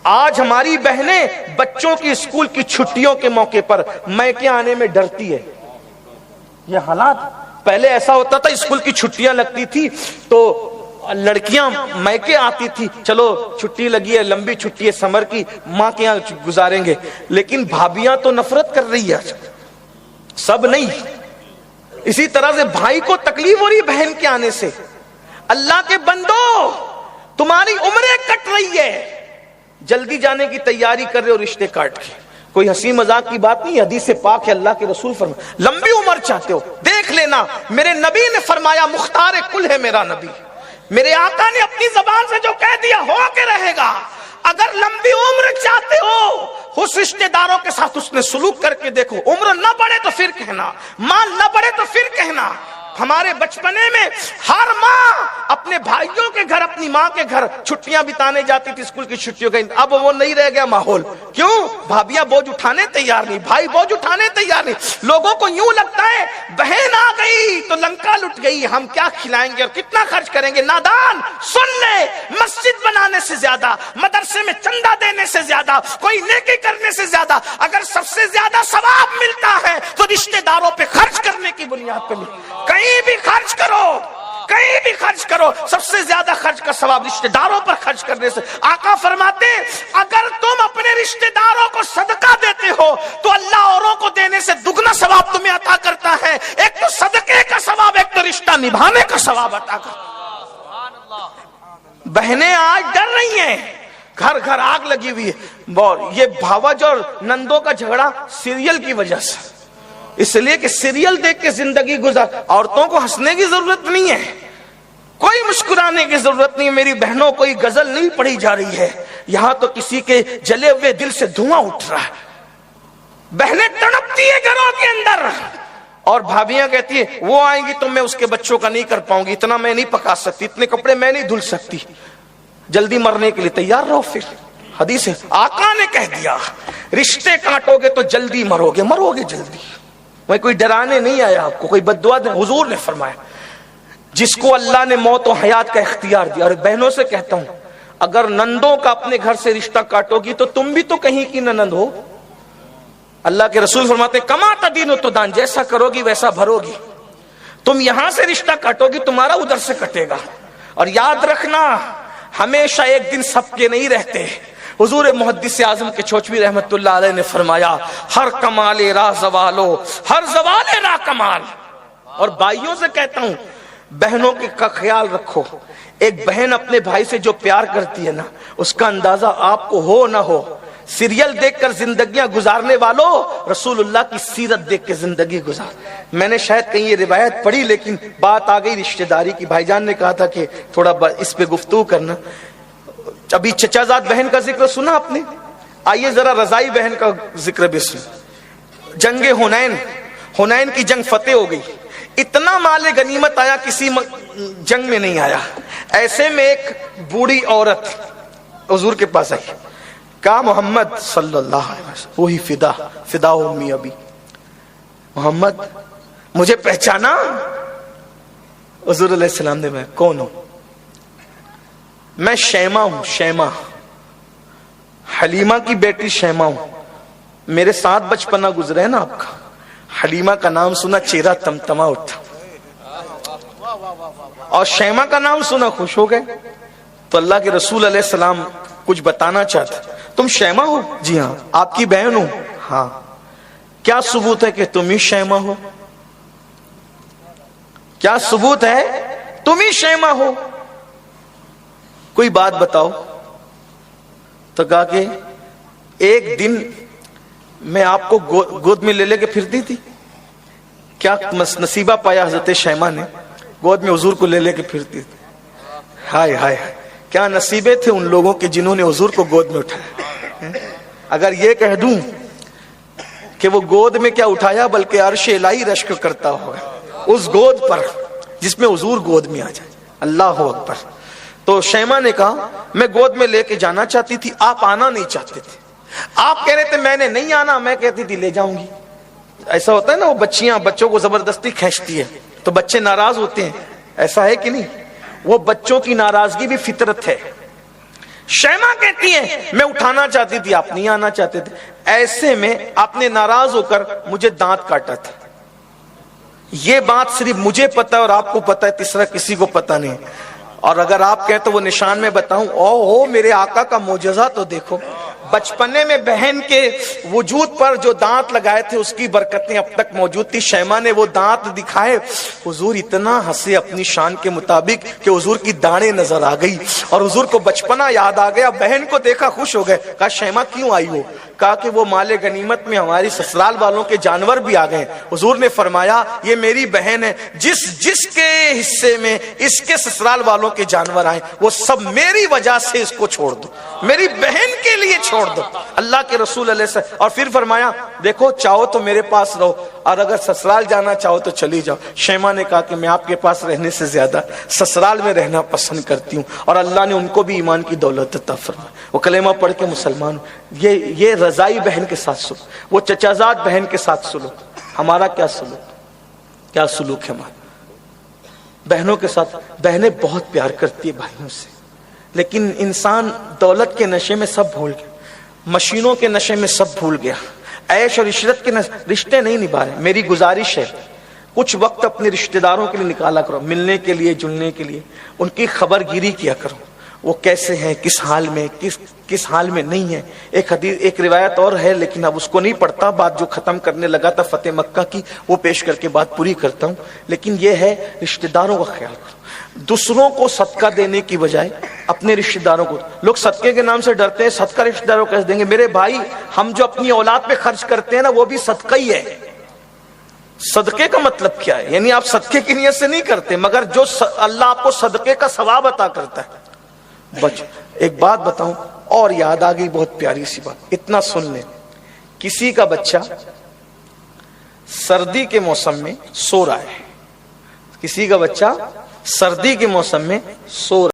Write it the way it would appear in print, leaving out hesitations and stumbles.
آج ہماری بہنیں بچوں کی اسکول کی چھٹیوں کے موقع پر میکے آنے میں ڈرتی ہے. یہ حالات. پہلے ایسا ہوتا تھا اسکول کی چھٹیاں لگتی تھی تو لڑکیاں میکے آتی تھی, چلو چھٹی لگی ہے, لمبی چھٹی ہے سمر کی, ماں کے یہاں گزاریں گے. لیکن بھابیاں تو نفرت کر رہی ہے, سب نہیں. اسی طرح سے بھائی کو تکلیف ہو رہی بہن کے آنے سے. اللہ کے بندو, تمہاری عمریں کٹ رہی ہے, جلدی جانے کی تیاری کر رہے ہو رشتے کاٹ کے. کوئی ہنسی مذاق کی بات نہیں, حدیث پاک ہے, اللہ کے رسول فرمایا لمبی عمر چاہتے ہو دیکھ لینا, میرے نبی نے فرمایا مختار کل ہے میرا نبی. میرے آقا نے اپنی زبان سے جو کہہ دیا ہو کے رہے گا. اگر لمبی عمر چاہتے ہو اس رشتے داروں کے ساتھ اس نے سلوک کر کے دیکھو. عمر نہ بڑھے تو پھر کہنا, مال نہ بڑھے تو پھر کہنا. ہمارے بچپنے میں ہر ماں اپنے بھائیوں کے گھر, اپنی ماں کے گھر چھٹیاں بتانے جاتی تھی اسکول کی چھٹیوں کا. اب وہ نہیں رہ گیا ماحول. کیوں؟ بھابیاں بوجھ اٹھانے تیار نہیں, بھائی بوجھ اٹھانے تیار نہیں. لوگوں کو یوں لگتا ہے بہن آ گئی تو لنکا لٹ گئی, ہم کیا کھلائیں گے اور کتنا خرچ کریں گے. نادان سن لے, مسجد بنانے سے زیادہ, مدرسے میں چندہ دینے سے زیادہ, کوئی نیکی کرنے سے زیادہ اگر سب سے زیادہ ثواب ملتا ہے تو رشتے داروں پہ خرچ کرنے کی بنیاد پہ ملتا. کہیں بھی خرچ کرو, کہیں بھی خرچ کرو, سب سے زیادہ خرچ کا ثواب رشتے داروں پر خرچ کرنے سے. آقا فرماتے اگر تم اپنے رشتے داروں کو صدقہ دیتے ہو تو اللہ اوروں کو دینے سے دگنا ثواب تمہیں عطا کرتا ہے. ایک تو صدقے کا ثواب, ایک تو رشتہ نبھانے کا ثواب عطا کرتا. بہنیں آج ڈر رہی ہیں, گھر گھر آگ لگی ہوئی ہے. یہ بھاوج اور نندوں کا جھگڑا سیریل کی وجہ سے, اس لیے کہ سیریل دیکھ کے زندگی گزار. عورتوں کو ہنسنے کی ضرورت نہیں ہے, کوئی مسکرانے کی ضرورت نہیں. میری بہنوں کوئی غزل نہیں پڑھی جا رہی ہے, یہاں تو کسی کے جلے ہوئے دل سے دھواں اٹھ رہا ہے. بہنیں تڑپتی ہے گھروں کے اندر, اور بھابیاں کہتی ہے وہ آئیں گی تو میں اس کے بچوں کا نہیں کر پاؤں گی, اتنا میں نہیں پکا سکتی, اتنے کپڑے میں نہیں دھل سکتی. جلدی مرنے کے لیے تیار رہو. پھر حدیث ہے, آقا نے کہہ دیا رشتے کاٹو گے تو جلدی مرو گے, مرو گے جلدی. میں کوئی ڈرانے نہیں آیا آپ کو, کوئی بددعا دے. حضور نے فرمایا جس کو اللہ نے موت و حیات کا اختیار دیا. اور بہنوں سے کہتا ہوں اگر نندوں کا اپنے گھر سے رشتہ کاٹو گی تو تم بھی تو کہیں کی نند ہو. اللہ کے رسول فرماتے کما تدین تو دان, جیسا کرو گی ویسا بھرو گی. تم یہاں سے رشتہ کاٹو گی تمہارا ادھر سے کٹے گا. اور یاد رکھنا ہمیشہ ایک دن سب کے نہیں رہتے. حضور محدث اعظم کے چوچوی رحمت اللہ علیہ نے فرمایا ہر کمال راہ زوالو, ہر زوال راہ کمال. اور بھائیوں سے کہتا ہوں بہنوں کا خیال رکھو. ایک بہن اپنے بھائی سے جو پیار کرتی ہے نا, اس کا اندازہ آپ کو ہو نہ ہو. سیریل دیکھ کر زندگیاں گزارنے والوں رسول اللہ کی سیرت دیکھ کے زندگی گزار. میں نے شاید کہیں یہ روایت پڑھی لیکن بات آ گئی رشتہ داری کی. بھائی جان نے کہا تھا کہ تھوڑا اس پہ گفتگو کرنا. ابھی چچا زاد بہن کا ذکر سنا آپ نے, آئیے ذرا رضائی بہن کا ذکر بھی سن. جنگ حنین کی جنگ فتح ہو گئی, اتنا مال غنیمت آیا کسی جنگ میں نہیں آیا. ایسے میں ایک بوڑھی عورت حضور کے پاس آئی, کہا محمد صلی اللہ علیہ وسلم, وہی فدا امی ابھی, محمد مجھے پہچانا؟ حضور علیہ السلام نے, میں کون ہوں؟ میں شیما ہوں, شیما, حلیمہ کی بیٹی شیما ہوں. میرے ساتھ بچپنا گزرے نا آپ کا, حلیمہ کا نام سنا چہرہ تمتما اٹھا, اور شیما کا نام سنا خوش ہو گئے. تو اللہ کے رسول علیہ السلام کچھ بتانا چاہتے, تم شیما ہو؟ جی ہاں. آپ کی بہن ہوں؟ ہاں. کیا ثبوت ہے کہ تم ہی شیما ہو؟ کیا ثبوت ہے تم ہی شیما ہو؟ کوئی بات بتاؤ. تو کہا کہ ایک دن میں آپ کو گود میں لے لے کے پھرتی تھی. کیا نصیبہ پایا حضرت شیما نے, گود میں حضور کو لے لے کے پھرتی تھی. ہائے ہائے, کیا نصیبے تھے ان لوگوں کے جنہوں نے حضور کو گود میں اٹھایا. اگر یہ کہہ دوں کہ وہ گود میں کیا اٹھایا بلکہ عرش الہی رشک کرتا ہوگا اس گود پر جس میں حضور گود میں آ جائے. اللہ اکبر. تو شیما نے کہا میں گود میں لے کے جانا چاہتی تھی, آپ آنا نہیں چاہتے تھے. آپ کہہ رہے تھے میں نے نہیں آنا, میں کہتی تھی لے جاؤں گی. ایسا ہوتا ہے نا, وہ بچوں کو زبردستی کھینچتی ہے تو بچے ناراض ہوتے ہیں, ایسا ہے کہ نہیں؟ وہ بچوں کی ناراضگی بھی فطرت ہے. شیما کہتی ہے میں اٹھانا چاہتی تھی، آپ نہیں آنا چاہتے تھے، ایسے میں آپ نے ناراض ہو کر مجھے دانت کاٹا تھا۔ یہ بات صرف مجھے پتا ہے اور آپ کو پتا ہے، تیسرا کسی کو پتا نہیں۔ اور اگر آپ کہیں تو وہ نشان میں بتاؤں، او میرے آقا کا معجزہ تو دیکھو، بچپنے میں بہن کے وجود پر جو دانت لگائے تھے اس کی برکتیں اب تک موجود تھی۔ شیما نے وہ دانت دکھائے، حضور اتنا ہنسے اپنی شان کے مطابق کہ حضور کی داڑیں نظر آ گئی اور حضور کو بچپنا یاد آ گیا۔ بہن کو دیکھا خوش ہو گئے، کہا شیما کیوں آئی ہو؟ کہا کہ وہ مال غنیمت میں ہماری سسرال والوں کے جانور بھی آ گئے۔ حضور نے فرمایا یہ میری بہن ہے، جس کے حصے میں اس کے سسرال والوں کے جانور آئے وہ سب میری وجہ سے اس کو چھوڑ دو، میری بہن کے لیے چھوڑ دو۔ اللہ کے رسول علیہ السلام، اور پھر فرمایا دیکھو چاہو تو میرے پاس رہو اور اگر سسرال جانا چاہو تو چلی جاؤ۔ شیما نے کہا کہ میں آپ کے پاس رہنے سے زیادہ سسرال میں رہنا پسند کرتی ہوں، اور اللہ نے ان کو بھی ایمان کی دولت عطا فرمائی، وہ کلمہ پڑھ کے مسلمان ہو۔ یہ رضائی بہن کے ساتھ سلوک، وہ چچا زاد بہن کے ساتھ سلوک، ہمارا کیا سلوک ہے ہمارا بہنوں کے ساتھ؟ بہنیں بہت پیار کرتی ہے بھائیوں سے، لیکن انسان دولت کے نشے میں سب بھول گیا، مشینوں کے نشے میں سب بھول گیا، عیش اور عشرت کے رشتے نہیں نبھا رہے۔ میری گزارش ہے کچھ وقت اپنے رشتہ داروں کے لیے نکالا کرو، ملنے کے لیے، جلنے کے لیے، ان کی خبر گیری کیا کرو، وہ کیسے ہیں، کس حال میں، کس حال میں نہیں ہے۔ ایک روایت اور ہے لیکن اب اس کو نہیں پڑھتا، بات جو ختم کرنے لگا تھا فتح مکہ کی وہ پیش کر کے بات پوری کرتا ہوں، لیکن یہ ہے رشتہ داروں کا خیال کرو۔ دوسروں کو صدقہ دینے کی بجائے اپنے رشتہ داروں کو، لوگ صدقے کے نام سے ڈرتے ہیں، صدقہ رشتہ داروں کو کیسے دیں گے؟ میرے بھائی ہم جو اپنی اولاد پہ خرچ کرتے ہیں نا وہ بھی صدقہ ہی ہے۔ صدقے کا مطلب کیا ہے؟ یعنی آپ صدقے کی نیت سے نہیں کرتے، مگر جو اللہ آپ کو صدقے کا ثواب عطا کرتا ہے۔ ایک بات بتاؤں اور یاد آ گئی، بہت پیاری سی بات، اتنا سن لیں۔ کسی کا بچہ سردی کے موسم میں سو رہا ہے، کسی کا بچہ سردی کے موسم میں سو رہا ہے۔